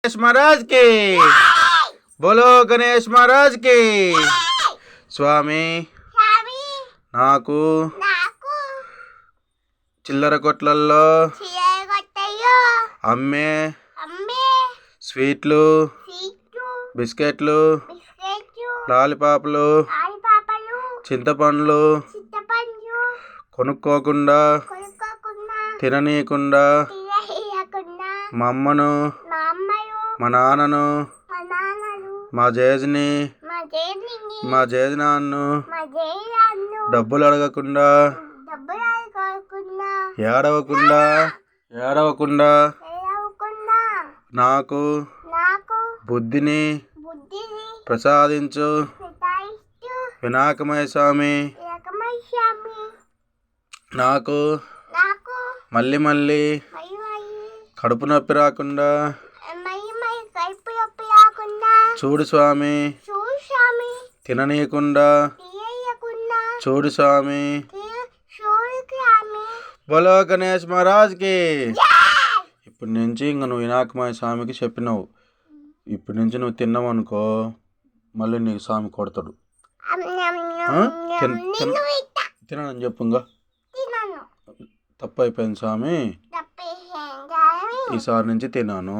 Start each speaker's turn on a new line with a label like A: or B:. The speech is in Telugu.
A: गणेश महाराज की बोलो गणेश महाराज की స్వామి నాకు చిల్లర కొట్లల్లో అమ్మే స్వీట్లు బిస్కెట్లు లాలిపాపులు చింతపండ్లు కొనుక్కోకుండా తిననీయకుండా మా అమ్మను మా నాన్నను మా జేజుని మా జేజనాన్ను డబ్బులు అడగకుండా ఏడవకుండా నాకు బుద్ధిని ప్రసాదించు వినాయకమయ స్వామి. నాకు మళ్ళీ మళ్ళీ కడుపు నొప్పి రాకుండా చూడు స్వామి. తిననీయకుండా చూడు స్వామి. బోలో గణేష్ మహారాజ్కి. ఇప్పటి నుంచి ఇంక నువ్వు వినాయకమయ స్వామికి చెప్పినావు. ఇప్పటి నుంచి నువ్వు తిన్నావు అనుకో మళ్ళీ నీకు స్వామి కొడతాడు. తినని చెప్పు. ఇంకా తప్పు అయిపోయింది స్వామి, ఈసారి నుంచి తిన్నాను.